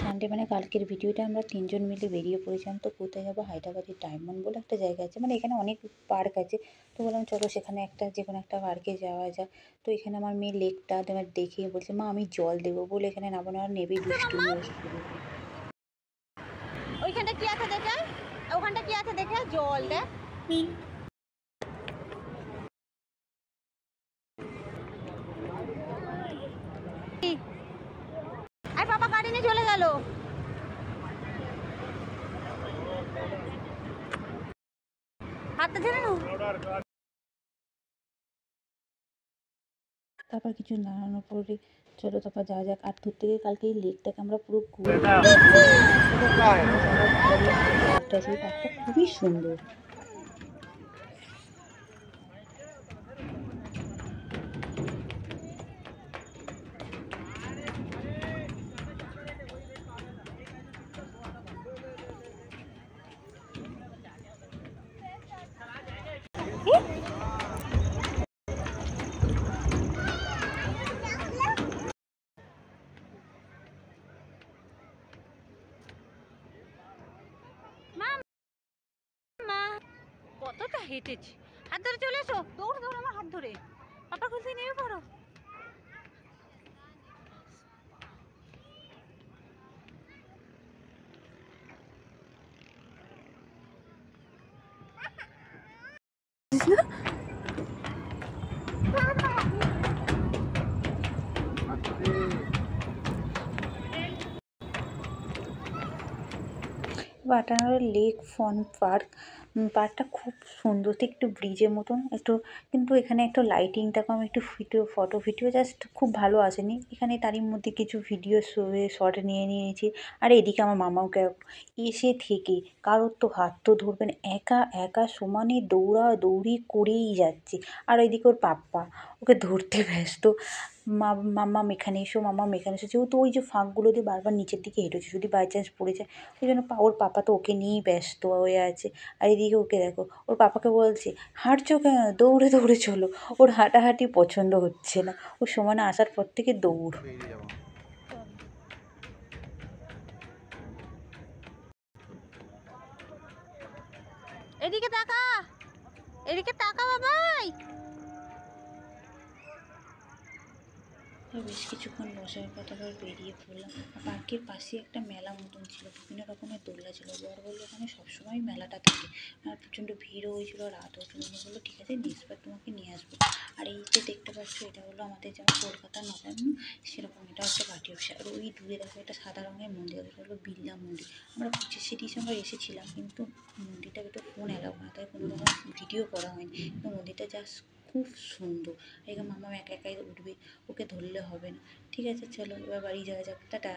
Sunday মানে কালকের ভিডিওটা আমরা ৩ জন মিলে বেরিয়ে পড়েছিলাম। তো কোথায় যাবো? হায়দ্রাবাদের ডায়মন্ড বলে একটা জায়গা আছে। মানে এখানে অনেক পার্ক আছে। তো বললাম চলো সেখানে যেকোনো একটা পার্কে যাওয়া যাক। তো এখানে আমার মেয়ে লেকটা তোমার দেখে বলছে, মা আমি জল দেবো বলে এখানে নামানো আর নেবেই দুষ্টুমি শুরু। ওইখানটা কি আছে দেখে, ওখানটা কি আছে দেখে জল দেখ। আর বাবা গাড়ি নিয়ে চলে গেল। হাতটা ধরে নাও। তারপর কিছু দাঁড়ানোর পরে চলো তারপর যাওয়া যাক। আর দূর থেকে কালকে এই লেকটাকে আমরা পুরো ঘুরে পার্কটা আছে, পার্কটা খুবই সুন্দর। কতটা হেঁটেছি, হাত ধরে চলে এসো, দৌড় দৌড় আমার হাত ধরে পাপা খুলতে নেমে পড়ো। বাটানগর লেক ফন পার্ক, পার্কটা খুব সুন্দর, তো একটু ব্রিজের মতন একটু, কিন্তু এখানে একটু লাইটিংটা কম, একটু ফটো ভিডিও জাস্ট খুব ভালো আসেনি এখানে। তারই মধ্যে কিছু ভিডিও শর্ট নিয়ে নিয়েছি। আর এদিকে আমার মামাকে এসে থেকে কারোর তো হাত তো ধরবেন, একা একা সমানে দৌড়াদৌড়ি করেই যাচ্ছে। আর ওইদিকে ওর পাপ্পা ওকে ধরতে ব্যস্ত। মাম্মাম এখানে এসো, মাম্মাম এখানে এসো, যেহেতু ওই যে ফাঁকগুলো দিয়ে বারবার নিচের দিকে হেঁটেছে, যদি বাই চান্স পড়ে যায় ওই জন্য ওর পাপা তো ওকে নিয়েই ব্যস্ত হয়ে আছে। আর এদিকে ওকে দেখো, ওর পাপাকে বলছে হাঁটছো কেন, দৌড়ে দৌড়ে চলো। ওর হাঁটাহাঁটি পছন্দ হচ্ছে না, ও সমানে আসার পর থেকে দৌড়। এদিকে তাকা, এদিকে তাকা বাবাই। বেশ কিছুক্ষণ বসার পর তারপর বেরিয়ে পড়লাম। পার্কের পাশে একটা মেলা মতন ছিল, বিভিন্ন রকমের দোলনা ছিল। বর বললো ওখানে সবসময় মেলাটা থাকে, আর প্রচণ্ড ভিড়ও হয়েছিল, রাত হয়েছিল। উনি বললো ঠিক আছে নেক্সট বার তোমাকে নিয়ে আসবো। আর এই যে দেখতে পাচ্ছ এটা হলো আমাদের যেমন কলকাতা নবান্ন সেরকম এটা হচ্ছে বাটি অফিস। আর ওই দূরে দেখো একটা সাদা রঙের মন্দির, ওটা হলো বিড়লা মন্দির। আমরা 25শে ডিসেম্বর এসেছিলাম, কিন্তু মন্দিরটা তো ফোন অ্যালাউ না, তাই কোনো রকম ভিডিও করা হয়নি। কিন্তু মন্দিরটা জাস্ট খুব সুন্দর। এখানে মামা একা একাই উঠবে, ওকে ধরলে হবে না। ঠিক আছে চলো এবার বাড়ি যাওয়া যাক, টাটা।